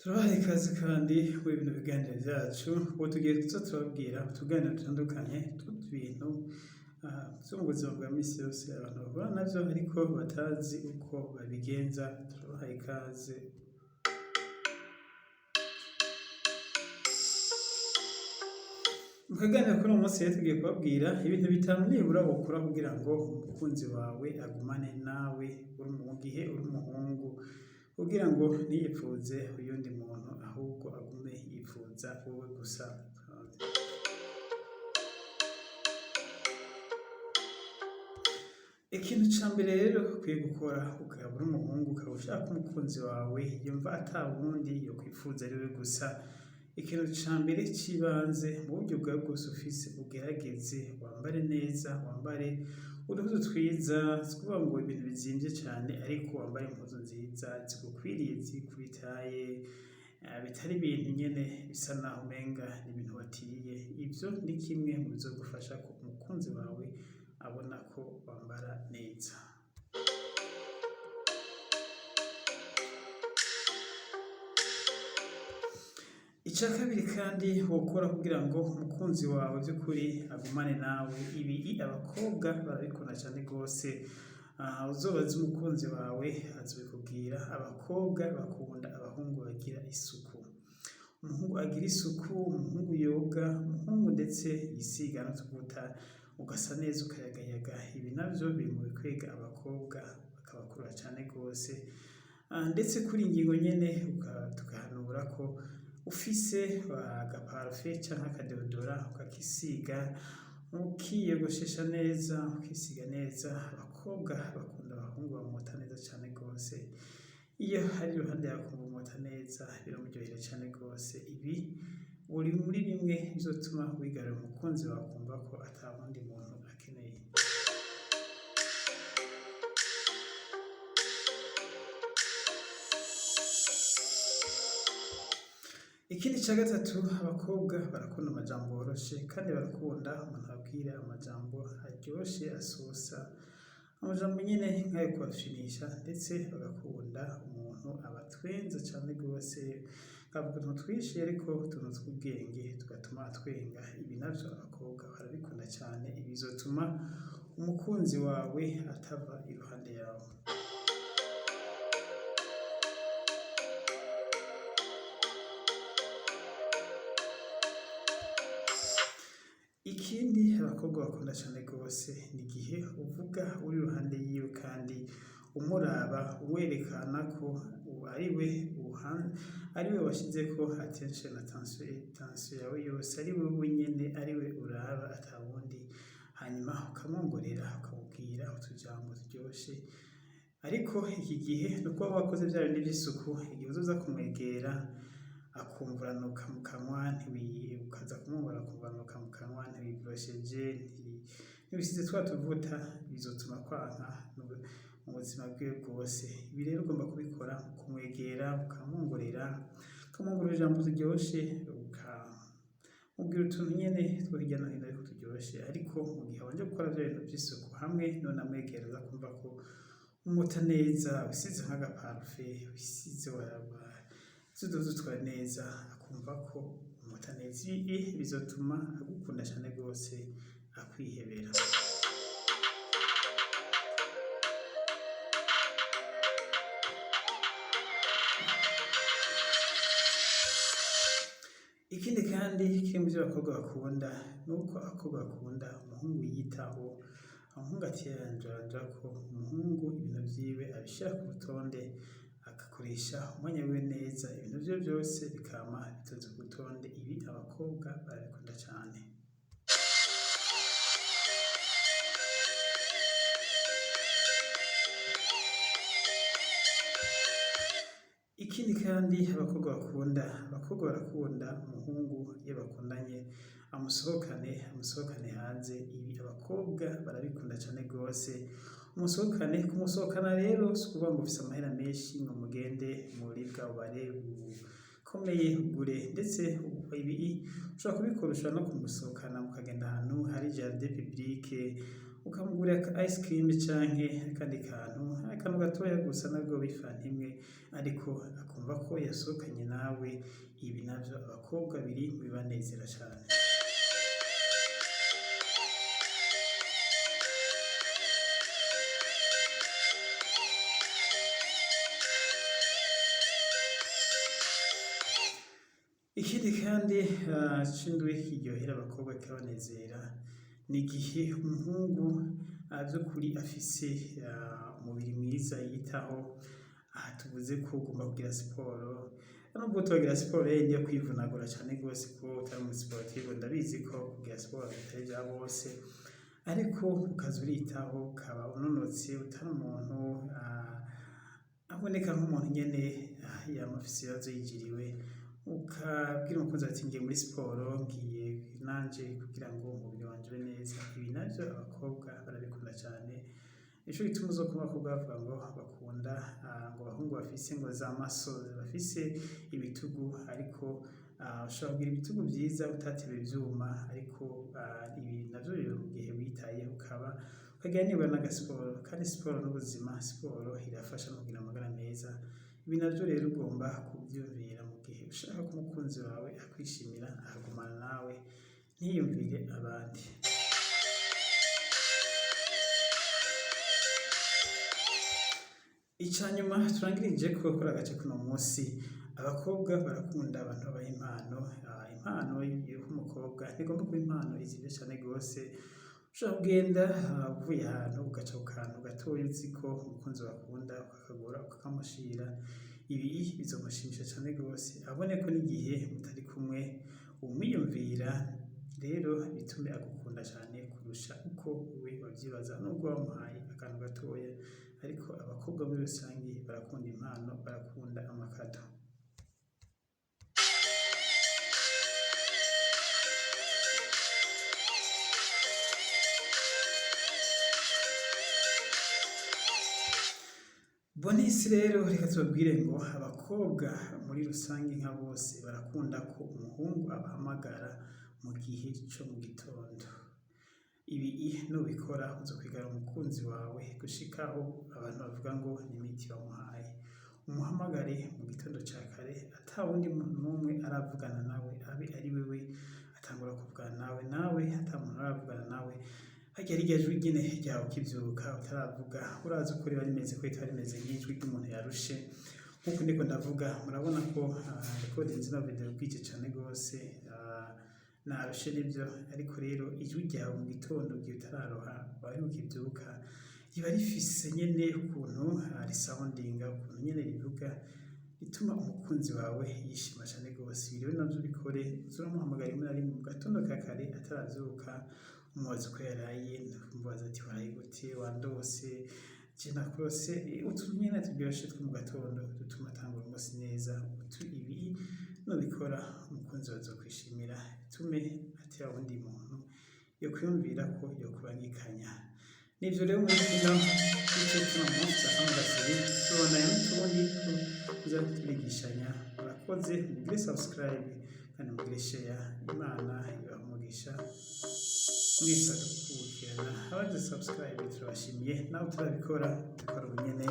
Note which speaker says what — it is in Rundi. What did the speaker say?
Speaker 1: Turabaha ikaze kandi muri bino biganiro vyacu, ubu tugiye kuza turababwira utuganiro dutandukanye tw'ibintu vyo mu buzima bwa misi yose abantu bahura navyo ariko batazi uko babigenza. Turabaha ikaze. Mu kaganiro k'uno munsi rero tugiye kubabwira ibintu bitanu nibura wokora kugira ngo umukunzi wawe agumane nawe mu gihe uri umuhungu, kugira ngo ntiyipfuze uyundi muntu ahubwo agume yipfuza wowe gusa. Ikintu ca mbere rero ukwiye gukora ukaba uri umuhungu ukaba ushaka umukunzi wawe yumva ata wundi yokwipfuza ari we gusa, ikintu ca mbere c'ibanze mu buryo bwawe bwose ufise ugerageze wambare neza, wambare uduhuzu twiza, sikuvuga ngo ibintu bizimvye cane ariko wambare impuzu nziza zigukwiriye zikwitaye, bitari ibintu nyene bisa naho umenga ni ibintu watiriye. Ivyo ni kimwe mu bizogufasha ko umukunzi wawe abona ko wambara neza. Ica kabiri kandi wokora kugira ngo umukunzi wawe vy'ukuri agumane nawe, ibi abakobwa barabikunda cane gose. Uzobaze umukunzi wawe azobikubwira, abakobwa bakunda abahungu bagira isuku. Umuhungu agira isuku, umuhungu yoga, umuhungu ndetse yisiga n'utuvuta ugasa neza ukayagayaga. Ibi navyo biri mu bikwega abakobwa bakabakurura cane gose. Ndetse kuri ingingo nyene tugahanura ko ufise agaparufe canke akadeodora ukakisiga ukiyogoshesha neza ukisiga neza. Abakobwa bakunda abahungu bamota neza cane gose, iyo hari iruhande yawe ukumva umota neza biramuryohera cane gose. Ibi buri muri bimwe bizotuma wigarurira umukunzi wawe akumva ko ata wundi muntu akeneye. Ikindi ca gatatu, abakobwa barakunda amajambo yoroshe kandi barakunda umuntu ababwira amajambo aryoshe asosa, amajambo nyene nk'ayo kubashimisha, ndetse bagakunda umuntu abatwenza cane gose, akavuga utuntu twinshi ariko utuntu tw'ubwenge tugatuma atwenga. Ibi navyo abakobwa barabikunda cane, ibi bizotuma umukunzi wawe atava iruhande yawe. Ikindi abakobwa bakunda cane gose ni igihe uvuga uri iruhande yiwe kandi umuraba werekana ko ariwe washizeko attention yawe yose, ari wewe nyene, ari we uraba ata wundi, hanyuma ukamwongorera ukamubwira utujambo turyoshe. Ariko iki gihe nuko waba wakoze vya bindi vy'isuku, igihe uzoza kumwegera akumva uranuka mu kanwa, ukaza kumwongorera akumva uranuka mu kanwa, ntiwibrosheje, ntibisize twa tuvuta, bizotuma akwanka mu buzima bwiwe bwose. Ibi rero ugomba kubikora kumwegera ukamwongorera ijambo riryoshe, ukamubwira utuntu nyene two hirya no hino ariko turyoshe. Ariko mu gihe wanje gukora vya bintu vy'isuku hamwe nunamwegera uza kumva ko umota neza, wisize nk'agaparufe, wisize uduhuzu twawe neza, akumva ko umota neza. Ibi bizotuma agukunda cane gose akwihebera. Ikindi kandi kiri mu vyo abakobwa bakunda, nuko abakobwa bakunda umuhungu yiyitaho, umuhungu atiyanjanjako, umuhungu ibintu vyiwe abishira ku rutonde, agakoresha umwanya wiwe neza, ibintu vyiwe vyose bikama bitonze ku rutonde. Ibi abakobwa barabikunda cane. Ikindi kandi abakobwa barakunda umuhungu iyo bakundanye amusohokane hanze. Ibi abakobwa barabikunda cane gose, kumusohokana rero sikuvuga ngo ufise amahera menshi ngo mugende muri bwa bubare bukomeye ugure, ndetse ibi ushobora kubikora, ushobora no kumusohokana mukagenda ahantu hari jardin publique, ukamugurira aka ice cream canke akandi akantu gatoya gusa nabwo bifanta imwe, ariko akumva ko yasohokanye nawe. Ibi navyo abakobwa biri mu bibanezera cane. Ikindi kandi c'indwi kiryohera abakobwa kikabanezera n'igihe umuhungu vy'ukuri afise umubiri mwiza yitaho. Aha tuvuze ko ugomba kugira siporo, nubwo utogira siporo yindi yo kwivunagura cane gose ko utari umu sportif, ndabizi ko kugira siporo bitari vya bose, ariko ukaza uritaho ukaba unonotse, utari umuntu aboneka nk'umuntu nyene yama afise ibibazo yijiriwe, ukabwira umukunzi ati ngiye muri siporo, ngiye nanje kugira ngo umubiri wanje ube neza. Ibi navyo abakobwa barabikunda cane, nico gituma uzokuma abakobwa bavuga ngo bakunda ngo abahungu bafise ngo za muscles, bafise ibitugu, ariko ushobora kugira ibitugu vyiza utateba ivyuma. Ariko ibi navyo rero mu gihe witayeho ukagira nibura n'agasiporo, kandi siporo n'ubuzima, siporo irafasha no kugira amagara meza. Ibi navyo rero ugomba kuvyumvira mu gihe ushaka ko umukunzi wawe akwishimira, akagumana nawe, ntiyumvire abandi. Icanyuma turangirijeko kuri agace kuno musi, abakobwa barakunda abantu babaha impano. Impano y'umukobwa ntigomba kuba impano izimvye cane gose. Ushobora kugenda uvuye ahantu ugaca ku kantu gatoya uzi ko umukunzi wakunda, ukakagura ukakamushira. Ibi bizomushimisha cane gose, abone ko n'igihe mutari kumwe umwiyumvira, rero bitume agukunda cane kurusha uko we wavyibaza. Nubwo wamuhaye akantu gatoya, ariko abakobwa muri rusangi barakunda impano, barakunda amakado. Bonisi rero reka tubabwire ngo abakobwa muri rusangi nka bose barakunda ko umuhungu abahamagara mu gihe co mu gitondo. Ibi nubikora uzokwigana umukunzi wawe gushikaho abantu bavuga ngo ni imiti wamuhaye. Umuhamagare mu gitondo ca kare, ata wundi muntu n'umwe aravugana nawe, abe ari wewe atangura kuvugana nawe ata muntu aravugana nawe. Harya rirya jwi nyene ryawe ukivyuka utaravuga, urazi uko riba rimeze ko ritaba rimeze nk'ijwi ry'umuntu yarushe. Nkuko ndiko ndavuga, murabona ko recording zino video bwije cane gose, narushe nivyo, ariko rero ijwi ryawe mu gitondo igihe utararoha wari ukivyuka, riba rifise nyene ukuntu risoundinga, ukuntu nyene rivuga, rituma umukunzi wawe yishima cane gose. Ibi rero navyo ubikore, uze uramuhamagara rimwe na rimwe mu gatondo ka kare ataravyuka, umubaza uko yaraye, umubaza ati waraye gute, wandose, je nakurose, utuntu nyene turyoshe two mu gatondo dutuma atangura umunsi neza. Ibi nubikora umukunzi wawe azokwishimira, bitume atira wundi muntu yokwiyumvira ko yokubangikanya. Nivyo rero muri kino gice c'uno munsi akamugasibi, tubonanye n'utundi tuza turigishanya. Murakoze, mugire subscribe kandi mugire share. Imana ibahe umugisha mwese, adukurikirana. Abagize subscribe turabashimiye, nawe utarabikora bikora ubu nyene.